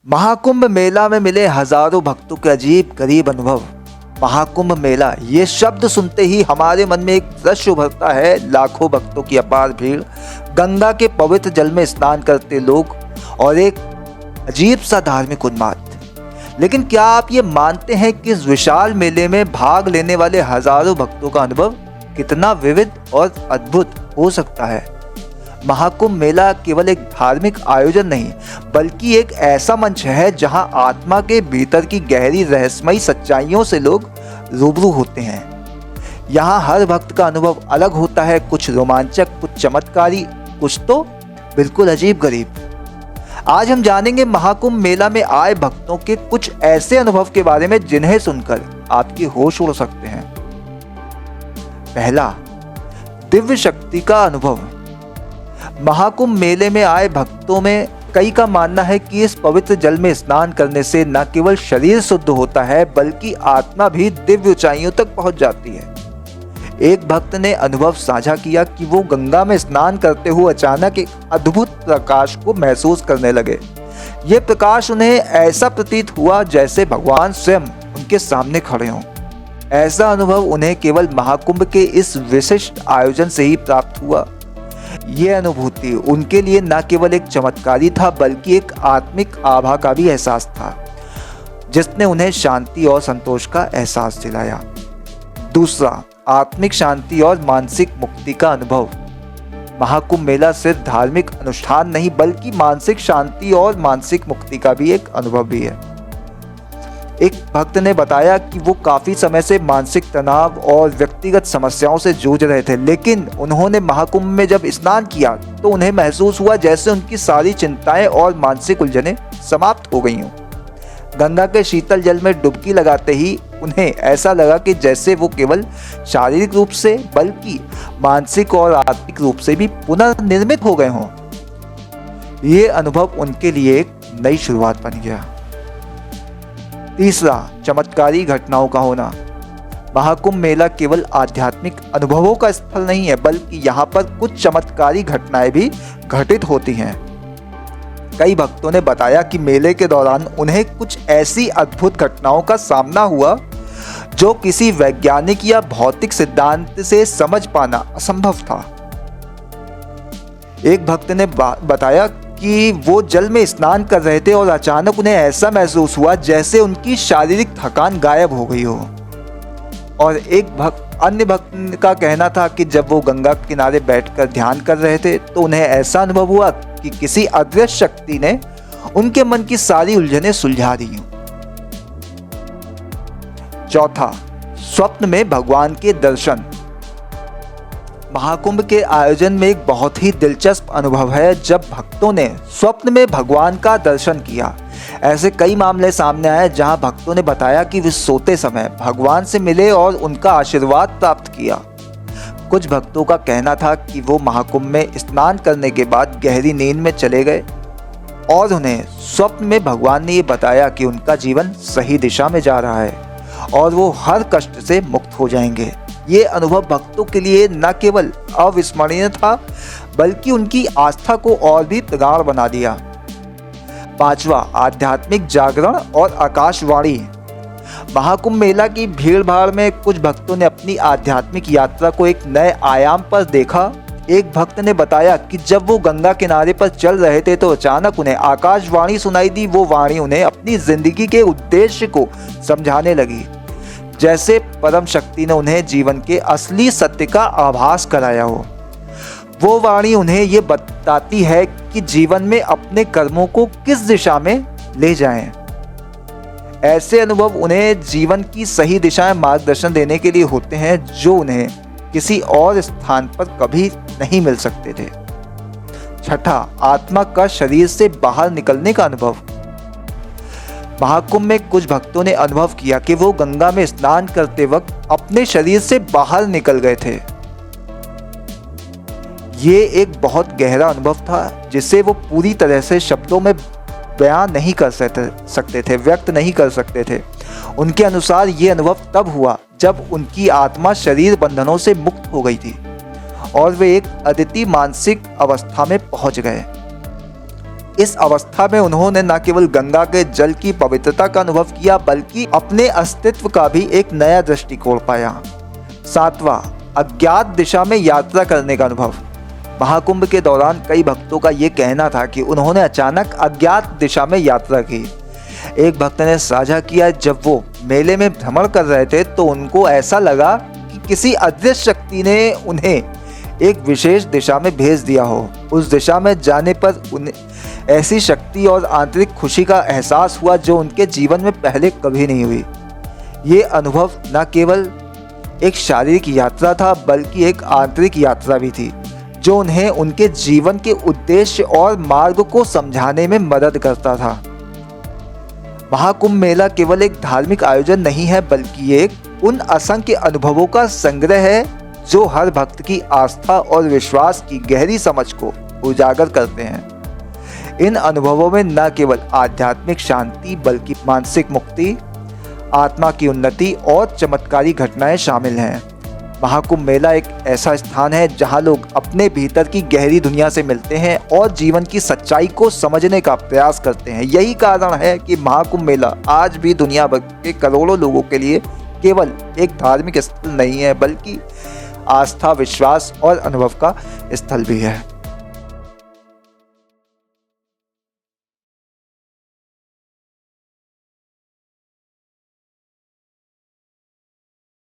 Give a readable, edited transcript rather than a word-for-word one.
महाकुंभ मेला में मिले हजारों भक्तों के अजीब गरीब अनुभव। महाकुंभ मेला ये शब्द सुनते ही हमारे मन में एक दृश्य उभरता है। लाखों भक्तों की अपार भीड़, गंगा के पवित्र जल में स्नान करते लोग और एक अजीब सा धार्मिक उन्माद। लेकिन क्या आप ये मानते हैं कि इस विशाल मेले में भाग लेने वाले हजारों भक्तों का अनुभव कितना विविध और अद्भुत हो सकता है? महाकुंभ मेला केवल एक धार्मिक आयोजन नहीं, बल्कि एक ऐसा मंच है जहां आत्मा के भीतर की गहरी रहस्यमयी सच्चाइयों से लोग रूबरू होते हैं। यहां हर भक्त का अनुभव अलग होता है, कुछ रोमांचक, कुछ चमत्कारी, कुछ तो बिल्कुल अजीब गरीब। आज हम जानेंगे महाकुंभ मेला में आए भक्तों के कुछ ऐसे अनुभव के बारे में जिन्हें सुनकर आपके होश उड़ सकते हैं। पहला, दिव्य शक्ति का अनुभव। महाकुंभ मेले में आए भक्तों में कई का मानना है कि इस पवित्र जल में स्नान करने से न केवल शरीर शुद्ध होता है, बल्कि आत्मा भी दिव्य ऊंचाइयों तक पहुंच जाती है। एक भक्त ने अनुभव साझा किया कि वो गंगा में स्नान करते हुए अचानक एक अद्भुत प्रकाश को महसूस करने लगे। ये प्रकाश उन्हें ऐसा प्रतीत हुआ जैसे भगवान स्वयं उनके सामने खड़े हों। ऐसा अनुभव उन्हें केवल महाकुंभ के इस विशिष्ट आयोजन से ही प्राप्त हुआ। ये अनुभूति उनके लिए न केवल एक चमत्कारी था, बल्कि एक आत्मिक आभा का भी एहसास था, जिसने उन्हें शांति और संतोष का एहसास दिलाया। दूसरा, आत्मिक शांति और मानसिक मुक्ति का अनुभव। महाकुंभ मेला सिर्फ धार्मिक अनुष्ठान नहीं, बल्कि मानसिक शांति और मानसिक मुक्ति का भी एक अनुभव भी है। एक भक्त ने बताया कि वो काफी समय से मानसिक तनाव और व्यक्तिगत समस्याओं से जूझ रहे थे, लेकिन उन्होंने महाकुंभ में जब स्नान किया तो उन्हें महसूस हुआ जैसे उनकी सारी चिंताएं और मानसिक उलझनें समाप्त हो गई हों। गंगा के शीतल जल में डुबकी लगाते ही उन्हें ऐसा लगा कि जैसे वो केवल शारीरिक रूप से बल्कि मानसिक और आत्मिक रूप से भी पुनर्निर्मित हो गए हों। ये अनुभव उनके लिए एक नई शुरुआत बन गया। तीसरा, चमत्कारी घटनाओं का होना। महाकुंभ मेला केवल आध्यात्मिक अनुभवों का स्थल नहीं है, बल्कि यहाँ पर कुछ चमत्कारी घटनाएं भी घटित होती हैं। कई भक्तों ने बताया कि मेले के दौरान उन्हें कुछ ऐसी अद्भुत घटनाओं का सामना हुआ जो किसी वैज्ञानिक या भौतिक सिद्धांत से समझ पाना असंभव था। एक भक्त ने बताया कि वो जल में स्नान कर रहे थे और अचानक उन्हें ऐसा महसूस हुआ जैसे उनकी शारीरिक थकान गायब हो गई हो। और अन्य भक्त का कहना था कि जब वो गंगा के किनारे बैठकर ध्यान कर रहे थे तो उन्हें ऐसा अनुभव हुआ कि किसी अदृश्य शक्ति ने उनके मन की सारी उलझनें सुलझा दी हों। चौथा, स्वप्न में भगवान के दर्शन। महाकुंभ के आयोजन में एक बहुत ही दिलचस्प अनुभव है जब भक्तों ने स्वप्न में भगवान का दर्शन किया। ऐसे कई मामले सामने आए जहां भक्तों ने बताया कि वे सोते समय भगवान से मिले और उनका आशीर्वाद प्राप्त किया। कुछ भक्तों का कहना था कि वो महाकुंभ में स्नान करने के बाद गहरी नींद में चले गए और उन्हें स्वप्न में भगवान ने ये बताया कि उनका जीवन सही दिशा में जा रहा है और वो हर कष्ट से मुक्त हो जाएंगे। ये अनुभव भक्तों के लिए न केवल अविस्मरणीय था, बल्कि उनकी आस्था को और भी प्रगाढ़ बना दिया। पांचवा, आध्यात्मिक जागरण और आकाशवाणी। महाकुंभ मेला की भीड़ भाड़ में कुछ भक्तों ने अपनी आध्यात्मिक यात्रा को एक नए आयाम पर देखा। एक भक्त ने बताया कि जब वो गंगा किनारे पर चल रहे थे तो अचानक उन्हें आकाशवाणी सुनाई दी। वो वाणी उन्हें अपनी जिंदगी के उद्देश्य को समझाने लगी, जैसे परम शक्ति ने उन्हें जीवन के असली सत्य का आभास कराया हो। वो वाणी उन्हें ये बताती है कि जीवन में अपने कर्मों को किस दिशा में ले जाएं। ऐसे अनुभव उन्हें जीवन की सही दिशा में मार्गदर्शन देने के लिए होते हैं, जो उन्हें किसी और स्थान पर कभी नहीं मिल सकते थे। छठा, आत्मा का शरीर से बाहर निकलने का अनुभव। महाकुंभ में कुछ भक्तों ने अनुभव किया कि वो गंगा में स्नान करते वक्त अपने शरीर से बाहर निकल गए थे। ये एक बहुत गहरा अनुभव था जिसे वो पूरी तरह से शब्दों में बयान नहीं कर सकते थे, व्यक्त नहीं कर सकते थे। उनके अनुसार ये अनुभव तब हुआ जब उनकी आत्मा शरीर बंधनों से मुक्त हो गई थी और वे एक अद्वितीय मानसिक अवस्था में पहुंच गए। इस अवस्था में उन्होंने न केवल गंगा के जल की पवित्रता का अनुभव किया बल्कि अपने अस्तित्व का भी एक नया दृष्टिकोण पाया। 7वां, अज्ञात दिशा में यात्रा करने का अनुभव। महाकुंभ के दौरान कई भक्तों का ये कहना था कि उन्होंने अचानक अज्ञात दिशा में यात्रा की। एक भक्त ने साझा किया, जब वो मेले में भ्रमण कर रहे थे तो उनको ऐसा लगा कि किसी अदृश्य शक्ति ने उन्हें एक विशेष दिशा में भेज दिया हो। उस दिशा में जाने पर उन्हें ऐसी शक्ति और आंतरिक खुशी का एहसास हुआ जो उनके जीवन में पहले कभी नहीं हुई। ये अनुभव न केवल एक शारीरिक यात्रा था बल्कि एक आंतरिक यात्रा भी थी जो उन्हें उनके जीवन के उद्देश्य और मार्ग को समझाने में मदद करता था। महाकुंभ मेला केवल एक धार्मिक आयोजन नहीं है बल्कि एक उन असंख्य अनुभवों का संग्रह है जो हर भक्त की आस्था और विश्वास की गहरी समझ को उजागर करते हैं। इन अनुभवों में न केवल आध्यात्मिक शांति बल्कि मानसिक मुक्ति, आत्मा की उन्नति और चमत्कारी घटनाएं शामिल हैं। महाकुंभ मेला एक ऐसा स्थान है जहां लोग अपने भीतर की गहरी दुनिया से मिलते हैं और जीवन की सच्चाई को समझने का प्रयास करते हैं। यही कारण है कि महाकुंभ मेला आज भी दुनिया भर के करोड़ों लोगों के लिए केवल एक धार्मिक स्थल नहीं है बल्कि आस्था, विश्वास और अनुभव का स्थल भी है।